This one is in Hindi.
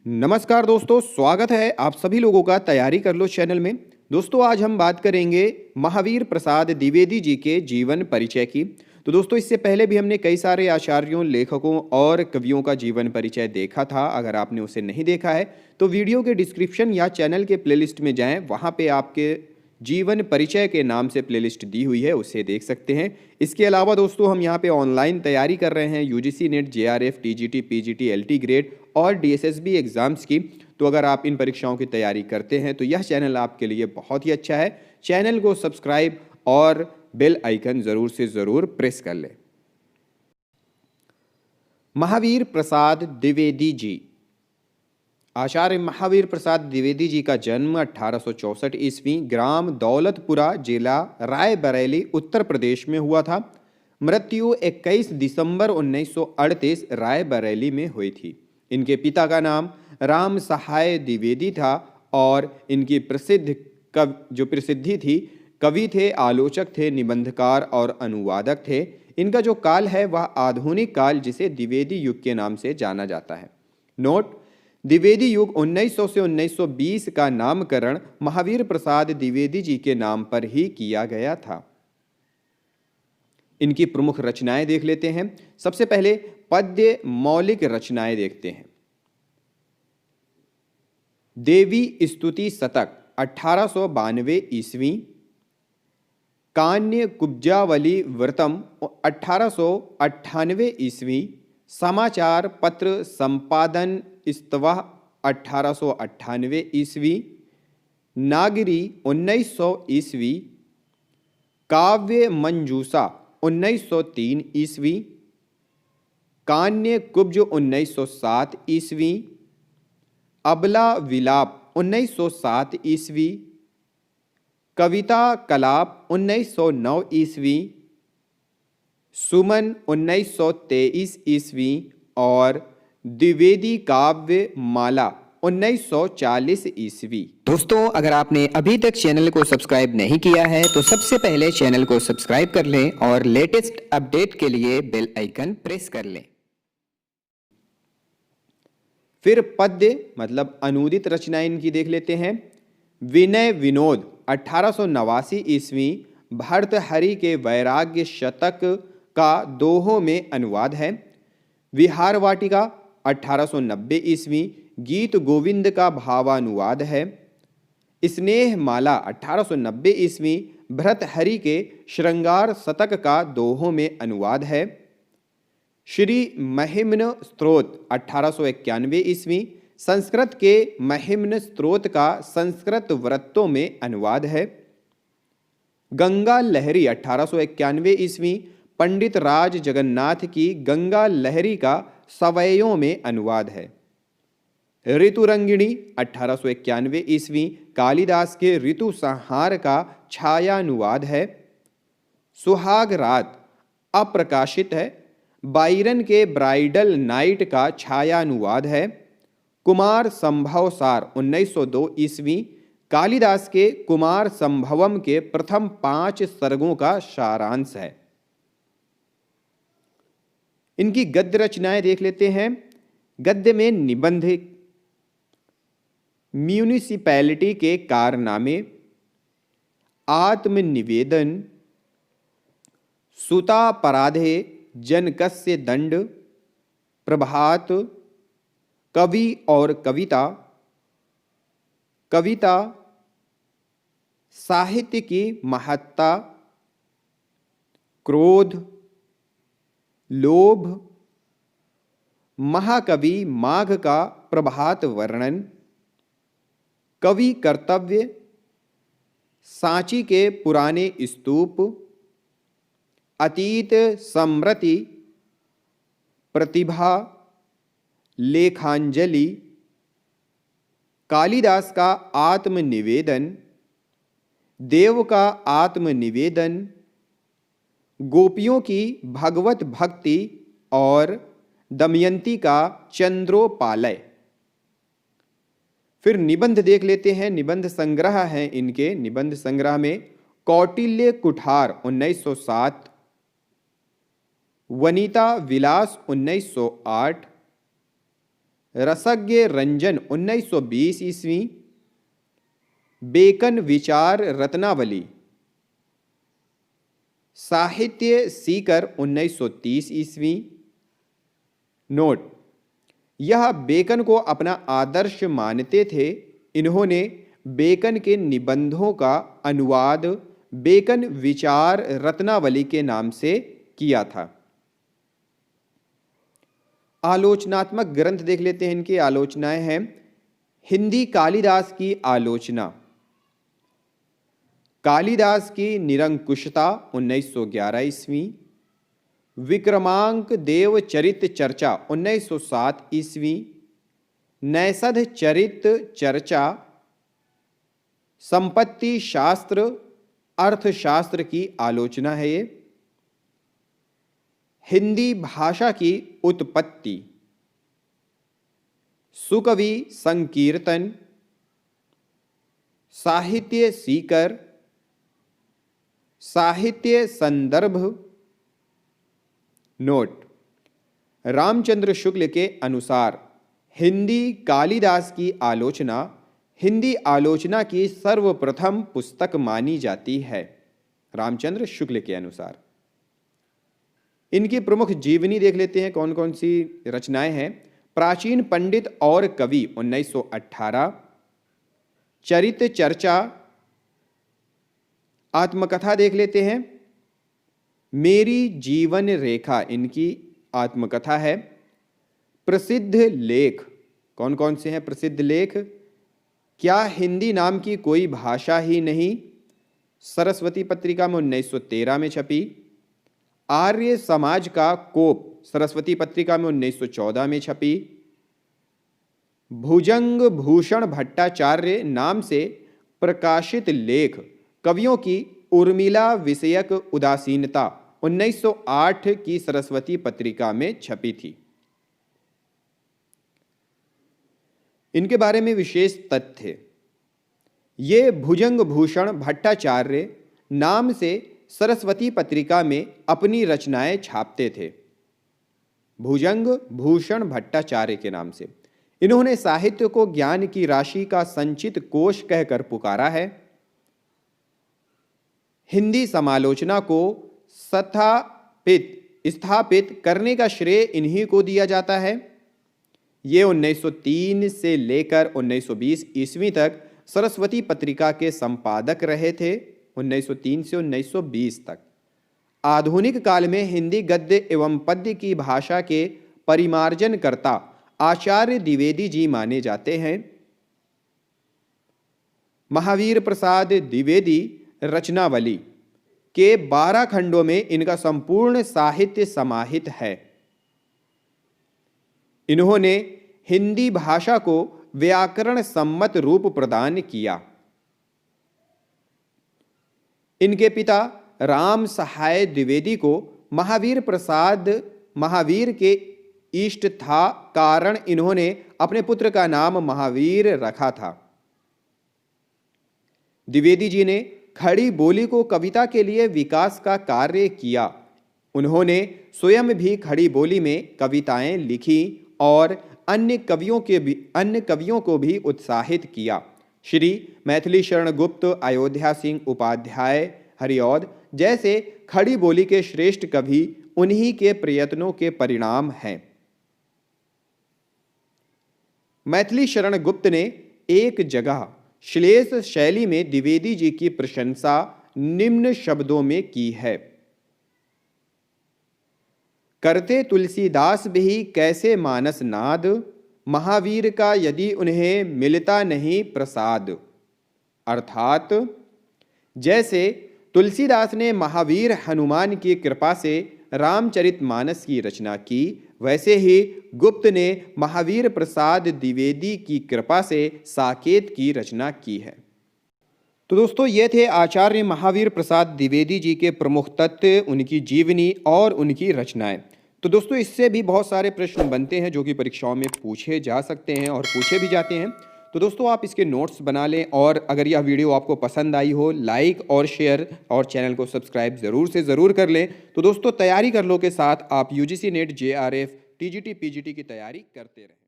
नमस्कार दोस्तों, स्वागत है आप सभी लोगों का तैयारी कर लो चैनल में। दोस्तों आज हम बात करेंगे महावीर प्रसाद द्विवेदी जी के जीवन परिचय की। तो दोस्तों इससे पहले भी हमने कई सारे आचार्यों, लेखकों और कवियों का जीवन परिचय देखा था। अगर आपने उसे नहीं देखा है तो वीडियो के डिस्क्रिप्शन या चैनल के प्लेलिस्ट में जाएं, वहाँ पे आपके जीवन परिचय के नाम से प्लेलिस्ट दी हुई है, उसे देख सकते हैं। इसके अलावा दोस्तों हम यहाँ पे ऑनलाइन तैयारी कर रहे हैं UGC net, JRF, TGT, PGT, LT grade और डीएसएसबी एग्जाम्स की। तो अगर आप इन परीक्षाओं की तैयारी करते हैं तो यह चैनल आपके लिए बहुत ही अच्छा है। चैनल को सब्सक्राइब और बेल आइकन जरूर से जरूर प्रेस कर लें। महावीर प्रसाद द्विवेदी जी। आचार्य महावीर प्रसाद द्विवेदी जी का जन्म 1864 ईस्वी ग्राम दौलतपुरा, जिला रायबरेली, उत्तर प्रदेश में हुआ था। मृत्यु 21 दिसंबर 1938 रायबरेली में हुई थी। इनके पिता का नाम राम सहाय द्विवेदी था और इनकी प्रसिद्धि थी, कवि थे, आलोचक थे, निबंधकार और अनुवादक थे। इनका जो काल है वह आधुनिक काल, जिसे द्विवेदी युग के नाम से जाना जाता है। नोट: द्विवेदी युग 1900 से 1920 का नामकरण महावीर प्रसाद द्विवेदी जी के नाम पर ही किया गया था। इनकी प्रमुख रचनाएं देख लेते हैं। सबसे पहले पद्य मौलिक रचनाएं देखते हैं। देवी स्तुति शतक 1892 ईस्वी, कान्य कुब्जावली व्रतम 1898 ईस्वी, समाचार पत्र संपादन इस्तवा 1898 ईस्वी, नागरी 1900 ईस्वी, काव्य मंजूषा 1903 ईस्वी, कान्य कुब्ज 1907 ईस्वी, अबला विलाप 1907 ईस्वी, कविता कलाप 1909 ईस्वी, सुमन 1923 ईस्वी और द्विवेदी काव्य माला 1940 ईस्वी। दोस्तों अगर आपने अभी तक चैनल को सब्सक्राइब नहीं किया है तो सबसे पहले चैनल को सब्सक्राइब कर लें और लेटेस्ट अपडेट के लिए बेल आइकन प्रेस कर लें। फिर पद्य मतलब अनुदित रचनाएं इनकी देख लेते हैं। विनय विनोद 1889 ईस्वी, भर्तृहरि के वैराग्य शतक का दोहों में अनुवाद है। विहार वाटिका 1890 ईस्वी, गीत गोविंद का भावानुवाद है। स्नेह माला 1890 ईस्वी, भर्तृहरि के श्रृंगार शतक का दोहों में अनुवाद है। श्री महिम्न स्तोत्र 1891 ईस्वी, संस्कृत के महिम्न स्तोत्र का संस्कृत व्रतों में अनुवाद है। गंगा लहरी 1891 ईस्वी, पंडित राज जगन्नाथ की गंगा लहरी का सवैयों में अनुवाद है। ऋतुरंगिणी 1891 ईस्वी, कालिदास के ऋतु संहार का छायानुवाद है। सुहाग रात अप्रकाशित है, बायरन के ब्राइडल नाइट का छायानुवाद है। कुमार संभव सार 1902 ईस्वी, कालिदास के कुमार संभवम के प्रथम 5 सर्गों का सारांश है। इनकी गद्य रचनाएं देख लेते हैं। गद्य में निबंध, म्यूनिसिपैलिटी के कारनामे, आत्मनिवेदन, सुतापराधे जनकस्य दंड, प्रभात, कवि और कविता, कविता, साहित्य की महत्ता, क्रोध, लोभ, महाकवि माघ का प्रभात वर्णन, कवि कर्तव्य, सांची के पुराने स्तूप, अतीत स्मृति, प्रतिभा, लेखांजलि, कालिदास का आत्मनिवेदन, देव का आत्मनिवेदन, गोपियों की भगवत भक्ति और दमयंती का चंद्रोपालय। फिर निबंध देख लेते हैं। निबंध संग्रह है इनके। निबंध संग्रह में कौटिल्य कुठार 1907, वनिता विलास 1908, रसज्ञ रंजन 1920 ईस्वी, बेकन विचार रत्नावली, साहित्य सीकर 1930 ईस्वी। नोट, यह बेकन को अपना आदर्श मानते थे। इन्होंने बेकन के निबंधों का अनुवाद बेकन विचार रत्नावली के नाम से किया था। आलोचनात्मक ग्रंथ देख लेते हैं, इनकी आलोचनाएं हैं। हिंदी कालिदास की आलोचना, कालिदास की निरंकुशता 1911 ईस्वी, विक्रमांक देव चरित चर्चा 1907 ईस्वी, नैषध चरित चर्चा, संपत्ति शास्त्र अर्थशास्त्र की आलोचना है ये। हिंदी भाषा की उत्पत्ति, सुकवि संकीर्तन, साहित्य सीकर, साहित्य संदर्भ। नोट, रामचंद्र शुक्ल के अनुसार हिंदी कालिदास की आलोचना हिंदी आलोचना की सर्वप्रथम पुस्तक मानी जाती है, रामचंद्र शुक्ल के अनुसार। इनकी प्रमुख जीवनी देख लेते हैं, कौन कौन सी रचनाएं हैं। प्राचीन पंडित और कवि 1918, चरित चर्चा, आत्मकथा देख लेते हैं, मेरी जीवन रेखा इनकी आत्मकथा है। प्रसिद्ध लेख, कौन कौन से हैं प्रसिद्ध लेख। क्या हिंदी नाम की कोई भाषा ही नहीं, सरस्वती पत्रिका में 1913 में छपी। आर्य समाज का कोप, सरस्वती पत्रिका में 1914 में छपी। भुजंग भूषण भट्टाचार्य नाम से प्रकाशित लेख, कवियों की उर्मिला विषयक उदासीनता 1908 की सरस्वती पत्रिका में छपी थी। इनके बारे में विशेष तथ्य, ये भुजंग भूषण भट्टाचार्य नाम से सरस्वती पत्रिका में अपनी रचनाएं छापते थे, भुजंग भूषण भट्टाचार्य के नाम से। इन्होंने साहित्य को ज्ञान की राशि का संचित कोश कहकर पुकारा है। हिंदी समालोचना को स्थापित करने का श्रेय इन्हीं को दिया जाता है। ये 1903 से लेकर 1920 ईस्वी तक सरस्वती पत्रिका के संपादक रहे थे, 1903 से 1920 तक। आधुनिक काल में हिंदी गद्य एवं पद्य की भाषा के परिमार्जनकर्ता आचार्य द्विवेदी जी माने जाते हैं। महावीर प्रसाद द्विवेदी रचनावली के 12 खंडों में इनका संपूर्ण साहित्य समाहित है। इन्होंने हिंदी भाषा को व्याकरण सम्मत रूप प्रदान किया। इनके पिता राम सहाय द्विवेदी को महावीर प्रसाद महावीर के इष्ट था, कारण इन्होंने अपने पुत्र का नाम महावीर रखा था। द्विवेदी जी ने खड़ी बोली को कविता के लिए विकास का कार्य किया। उन्होंने स्वयं भी खड़ी बोली में कविताएं लिखी और अन्य कवियों को भी उत्साहित किया। श्री मैथिली शरण गुप्त, अयोध्या सिंह उपाध्याय, हरिऔध जैसे खड़ी बोली के श्रेष्ठ कवि उन्हीं के प्रयत्नों के परिणाम हैं। मैथिली शरण गुप्त ने एक जगह श्लेष शैली में द्विवेदी जी की प्रशंसा निम्न शब्दों में की है। करते तुलसीदास भी कैसे मानस नाद, महावीर का यदि उन्हें मिलता नहीं प्रसाद। अर्थात जैसे तुलसीदास ने महावीर हनुमान की कृपा से रामचरितमानस की रचना की, वैसे ही गुप्त ने महावीर प्रसाद द्विवेदी की कृपा से साकेत की रचना की है। तो दोस्तों, ये थे आचार्य महावीर प्रसाद द्विवेदी जी के प्रमुख तत्व, उनकी जीवनी और उनकी रचनाएं। तो दोस्तों, इससे भी बहुत सारे प्रश्न बनते हैं जो कि परीक्षाओं में पूछे जा सकते हैं और पूछे भी जाते हैं। तो दोस्तों, आप इसके नोट्स बना लें और अगर यह वीडियो आपको पसंद आई हो, लाइक और शेयर और चैनल को सब्सक्राइब ज़रूर कर लें। तो दोस्तों, तैयारी कर लो के साथ आप UGC net, JRF, TGT, PGT की तैयारी करते रहें।